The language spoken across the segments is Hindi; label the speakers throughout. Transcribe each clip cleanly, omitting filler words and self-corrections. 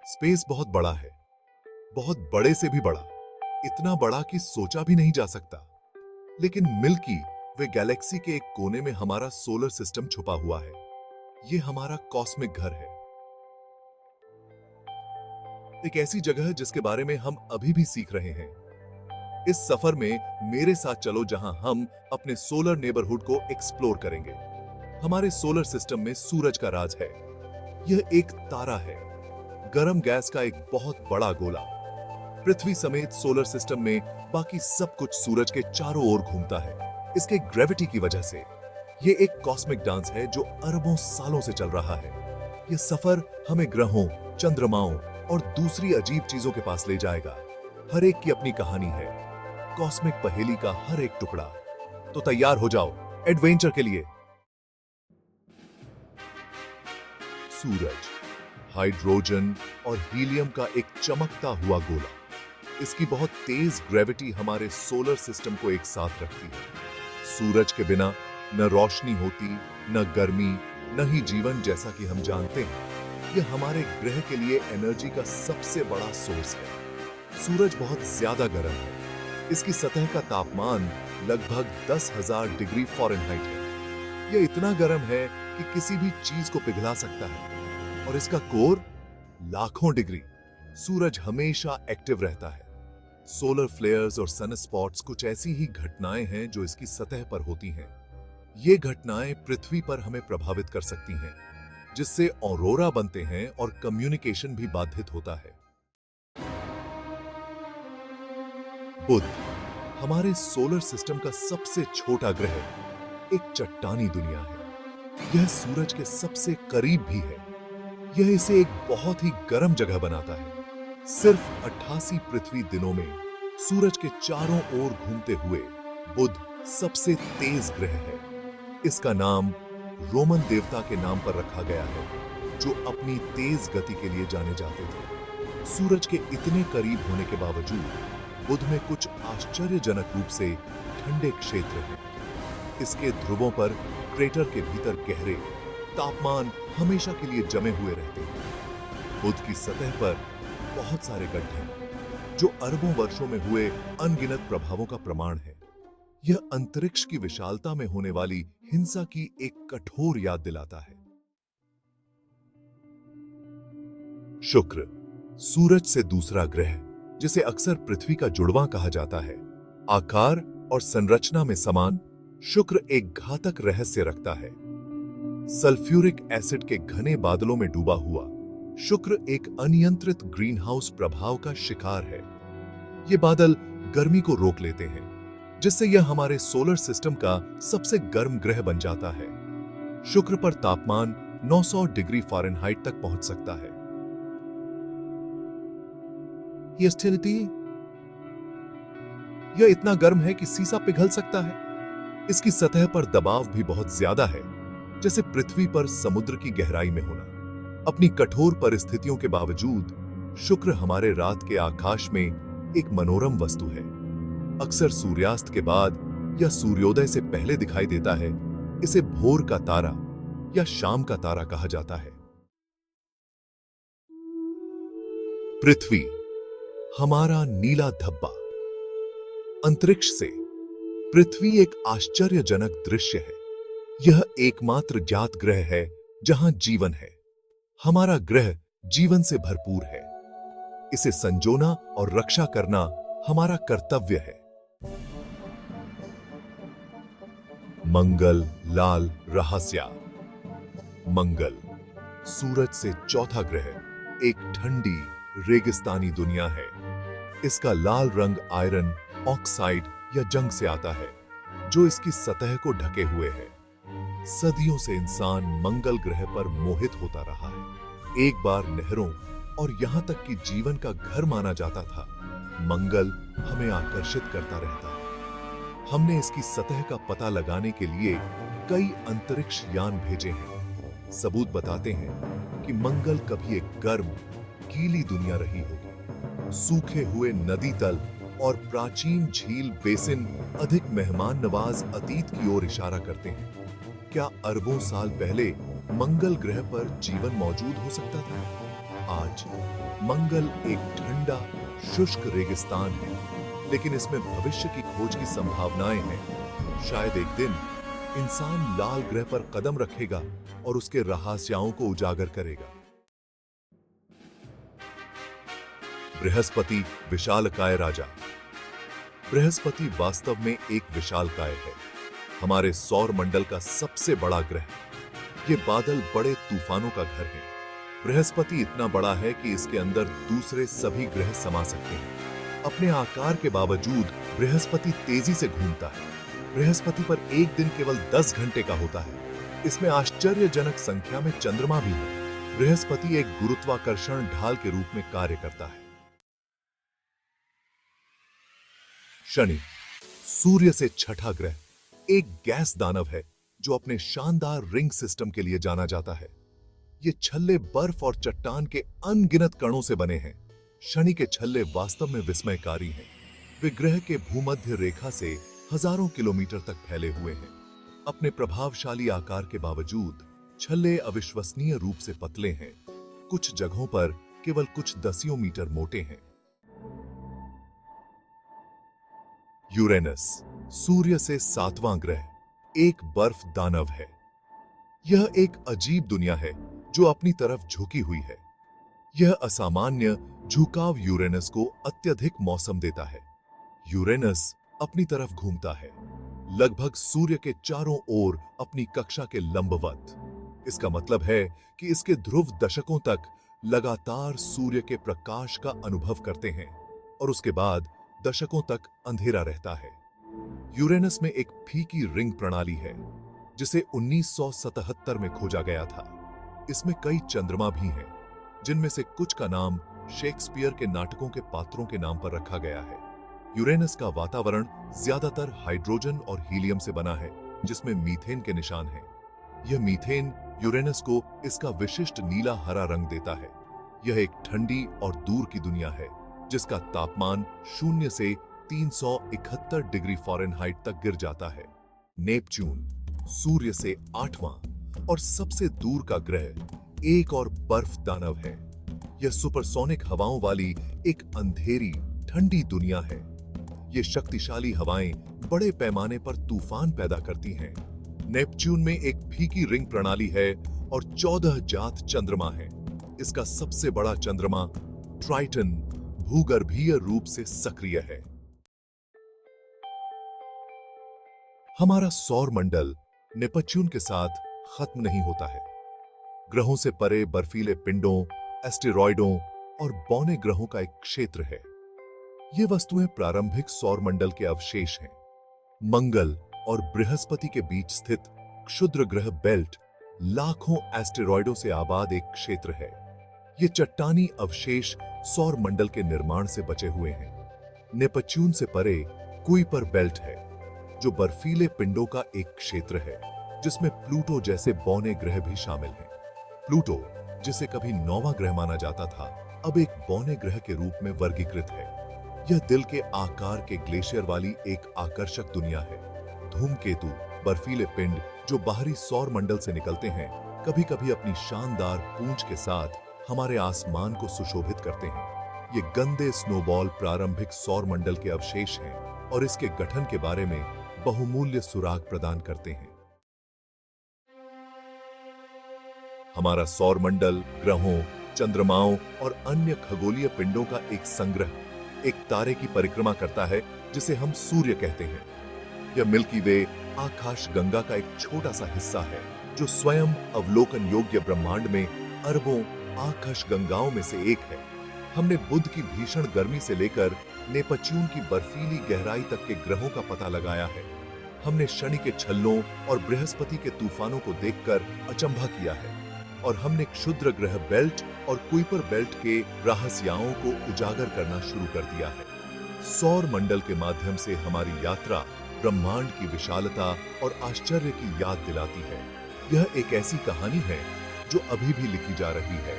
Speaker 1: स्पेस बहुत बड़ा है, बहुत बड़े से भी बड़ा, इतना बड़ा कि सोचा भी नहीं जा सकता। लेकिन मिल्की वे गैलेक्सी के एक कोने में हमारा सोलर सिस्टम छुपा हुआ है। ये हमारा कॉस्मिक घर है, एक ऐसी जगह है जिसके बारे में हम अभी भी सीख रहे हैं। इस सफर में मेरे साथ चलो, जहां हम अपने सोलर नेबरहुड को एक्सप्लोर करेंगे। हमारे सोलर सिस्टम में सूरज का राज है। यह एक तारा है, गर्म गैस का एक बहुत बड़ा गोला। पृथ्वी समेत सोलर सिस्टम में बाकी सब कुछ सूरज के चारों ओर घूमता है। इसके ग्रेविटी की वजह से यह एक कॉस्मिक डांस है जो अरबों सालों से चल रहा है। यह सफर हमें ग्रहों, चंद्रमाओं और दूसरी अजीब चीजों के पास ले जाएगा। हर एक की अपनी कहानी है, कॉस्मिक पहेली का हर एक टुकड़ा। तो तैयार हो जाओ एडवेंचर के लिए। सूरज हाइड्रोजन और हीलियम का एक चमकता हुआ गोला। इसकी बहुत तेज ग्रेविटी हमारे सोलर सिस्टम को एक साथ रखती है। सूरज के बिना न रोशनी होती, न गर्मी, न ही जीवन जैसा कि हम जानते हैं। यह हमारे ग्रह के लिए एनर्जी का सबसे बड़ा सोर्स है। सूरज बहुत ज्यादा गर्म है। इसकी सतह का तापमान लगभग 10,000 डिग्री फ़ारेनहाइट है। यह इतना गर्म है कि किसी भी चीज को पिघला सकता है। और इसका कोर लाखों डिग्री। सूरज हमेशा एक्टिव रहता है। सोलर फ्लेयर्स और सन स्पॉट्स कुछ ऐसी ही घटनाएं हैं जो इसकी सतह पर होती हैं। ये घटनाएं पृथ्वी पर हमें प्रभावित कर सकती हैं, जिससे ऑरोरा बनते हैं और कम्युनिकेशन भी बाधित होता है। बुध हमारे सोलर सिस्टम का सबसे छोटा ग्रह एक चट्टानी दुनिया है। यह सूरज के सबसे करीब भी है। यह इसे एक बहुत ही गर्म जगह बनाता है। सिर्फ 88 पृथ्वी दिनों में सूरज के चारों ओर घूमते हुए बुध सबसे तेज ग्रह है। इसका नाम रोमन देवता के नाम पर रखा गया है, जो अपनी तेज गति के लिए जाने जाते थे। सूरज के इतने करीब होने के बावजूद बुध में कुछ आश्चर्यजनक रूप से ठंडे क्षेत्र हैं। इसके ध्रुवों पर क्रेटर के भीतर गहरे तापमान हमेशा के लिए जमे हुए रहते हैं। बुध की सतह पर बहुत सारे गड्ढे हैं, जो अरबों वर्षों में हुए अनगिनत प्रभावों का प्रमाण है। यह अंतरिक्ष की विशालता में होने वाली हिंसा की एक कठोर याद दिलाता है। शुक्र सूरज से दूसरा ग्रह, जिसे अक्सर पृथ्वी का जुड़वां कहा जाता है। आकार और संरचना में समान, शुक्र एक घातक रहस्य रखता है। सल्फ्यूरिक एसिड के घने बादलों में डूबा हुआ शुक्र एक अनियंत्रित ग्रीनहाउस प्रभाव का शिकार है। ये बादल गर्मी को रोक लेते हैं, जिससे यह हमारे सोलर सिस्टम का सबसे गर्म ग्रह बन जाता है। शुक्र पर तापमान 900 डिग्री फ़ारेनहाइट तक पहुंच सकता है। यह इतना गर्म है कि सीसा पिघल सकता है। इसकी सतह पर दबाव भी बहुत ज्यादा है, जैसे पृथ्वी पर समुद्र की गहराई में होना। अपनी कठोर परिस्थितियों के बावजूद शुक्र हमारे रात के आकाश में एक मनोरम वस्तु है। अक्सर सूर्यास्त के बाद या सूर्योदय से पहले दिखाई देता है। इसे भोर का तारा या शाम का तारा कहा जाता है। पृथ्वी हमारा नीला धब्बा। अंतरिक्ष से पृथ्वी एक आश्चर्यजनक दृश्य है। यह एकमात्र ज्ञात ग्रह है जहां जीवन है। हमारा ग्रह जीवन से भरपूर है। इसे संजोना और रक्षा करना हमारा कर्तव्य है। मंगल लाल रहस्य। मंगल सूरज से चौथा ग्रह एक ठंडी रेगिस्तानी दुनिया है। इसका लाल रंग आयरन ऑक्साइड या जंग से आता है, जो इसकी सतह को ढके हुए है। सदियों से इंसान मंगल ग्रह पर मोहित होता रहा है। एक बार नहरों और यहां तक कि जीवन का घर माना जाता था। मंगल हमें आकर्षित करता रहता है। हमने इसकी सतह का पता लगाने के लिए कई अंतरिक्ष यान भेजे हैं। सबूत बताते हैं कि मंगल कभी एक गर्म, गीली दुनिया रही होगी। सूखे हुए नदी तल और प्राचीन झील बेसिन अधिक मेहमान नवाज अतीत की ओर इशारा करते हैं। क्या अरबों साल पहले मंगल ग्रह पर जीवन मौजूद हो सकता था? आज मंगल एक ठंडा शुष्क रेगिस्तान है, लेकिन इसमें भविष्य की खोज की संभावनाएं हैं। शायद एक दिन इंसान लाल ग्रह पर कदम रखेगा और उसके रहस्यों को उजागर करेगा। बृहस्पति विशालकाय राजा। बृहस्पति वास्तव में एक विशालकाय है, हमारे सौर मंडल का सबसे बड़ा ग्रह। ये बादल बड़े तूफानों का घर है। बृहस्पति इतना बड़ा है कि इसके अंदर दूसरे सभी ग्रह समा सकते हैं। अपने आकार के बावजूद बृहस्पति तेजी से घूमता है। बृहस्पति पर एक दिन केवल 10 घंटे का होता है। इसमें आश्चर्यजनक संख्या में चंद्रमा भी है। बृहस्पति एक गुरुत्वाकर्षण ढाल के रूप में कार्य करता है। शनि सूर्य से छठा ग्रह, एक गैस दानव है जो अपने शानदार रिंग सिस्टम के लिए जाना जाता है। ये छल्ले बर्फ और चट्टान के अनगिनत कणों से बने हैं। शनि के छल्ले वास्तव में विस्मयकारी हैं। वे ग्रह के भूमध्य रेखा से हजारों किलोमीटर तक फैले हुए हैं। अपने प्रभावशाली आकार के बावजूद छल्ले अविश्वसनीय रूप से पतले हैं। कुछ जगहों पर केवल कुछ दसियों मीटर मोटे हैं। यूरेनस सूर्य से 7वां ग्रह, एक बर्फ दानव है। यह एक अजीब दुनिया है जो अपनी तरफ झुकी हुई है। यह असामान्य झुकाव यूरेनस को अत्यधिक मौसम देता है। यूरेनस अपनी तरफ घूमता है, लगभग सूर्य के चारों ओर अपनी कक्षा के लंबवत। इसका मतलब है कि इसके ध्रुव दशकों तक लगातार सूर्य के प्रकाश का अनुभव करते हैं और उसके बाद दशकों तक अंधेरा रहता है। यूरेनस में एक फीकी रिंग प्रणाली है जिसे 1977 में खोजा गया था। इसमें कई चंद्रमा भी हैं, जिनमें से कुछ का नाम शेक्सपियर के नाटकों के पात्रों के नाम पर रखा गया है। यूरेनस का वातावरण ज्यादातर हाइड्रोजन और हीलियम से बना है, जिसमें मीथेन के निशान हैं। यह मीथेन यूरेनस को इसका विशिष्ट नीला हरा रंग देता है। यह एक ठंडी और दूर की दुनिया है जिसका तापमान 0 से 371 डिग्री फ़ारेनहाइट तक गिर जाता है। नेपच्यून सूर्य से 8वां और सबसे दूर का ग्रह, एक और बर्फ दानव है। यह सुपरसोनिक हवाओं वाली एक अंधेरी ठंडी दुनिया है। ये शक्तिशाली हवाएं बड़े पैमाने पर तूफान पैदा करती हैं। नेपच्यून में एक फीकी रिंग प्रणाली है और 14 जात चंद्रमा है। इसका सबसे बड़ा चंद्रमा ट्राइटन भूगर्भीय रूप से सक्रिय है। हमारा सौर मंडल नेपच्यून के साथ खत्म नहीं होता है। ग्रहों से परे बर्फीले पिंडों, एस्टेरॉयडों और बौने ग्रहों का एक क्षेत्र है। ये वस्तुएं प्रारंभिक सौर मंडल के अवशेष हैं। मंगल और बृहस्पति के बीच स्थित क्षुद्र ग्रह बेल्ट लाखों एस्टेरॉयडों से आबाद एक क्षेत्र है। ये चट्टानी अवशेष सौर मंडल के निर्माण से बचे हुए हैं। नेपच्यून से परे कुइपर बेल्ट है, जो बर्फीले पिंडों का एक क्षेत्र है, जिसमें प्लूटो जैसे बौने ग्रह भी शामिल हैं। प्लूटो, जिसे कभी 9वां ग्रह माना जाता था, अब एक बौने ग्रह के रूप में वर्गीकृत है। यह दिल के आकार के ग्लेशियर वाली एक आकर्षक दुनिया है। धूमकेतु, बर्फीले पिंड जो बाहरी सौर मंडल से निकलते हैं, कभी कभी अपनी शानदार पूंछ के साथ हमारे आसमान को सुशोभित करते हैं। ये गंदे स्नोबॉल प्रारंभिक सौर मंडल के अवशेष हैं और इसके गठन के बारे में बहुमूल्य सुराग प्रदान करते हैं। हमारा सौर मंडल ग्रहों, चंद्रमाओं और अन्य खगोलीय पिंडों का एक संग्रह, एक तारे की परिक्रमा करता है जिसे हम सूर्य कहते हैं। यह मिल्की वे आकाश गंगा का एक छोटा सा हिस्सा है, जो स्वयं अवलोकन योग्य ब्रह्मांड में अरबों आकाश गंगाओं में से एक है। हमने बुध की भीषण गर्मी से लेकर नेपच्यून की बर्फीली गहराई तक के ग्रहों का पता लगाया है। हमने शनि के छल्लों और बृहस्पति के तूफानों को देखकर अचंभा किया है, और हमने क्षुद्र ग्रह बेल्ट और कुइपर बेल्ट के रहस्यों को उजागर करना शुरू कर दिया है। सौर मंडल के माध्यम से हमारी यात्रा ब्रह्मांड की विशालता और आश्चर्य की याद दिलाती है। यह एक ऐसी कहानी है जो अभी भी लिखी जा रही है,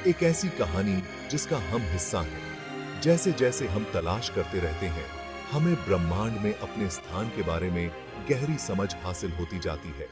Speaker 1: एक ऐसी कहानी जिसका हम हिस्सा हैं। जैसे जैसे हम तलाश करते रहते हैं, हमें ब्रह्मांड में अपने स्थान के बारे में गहरी समझ हासिल होती जाती है।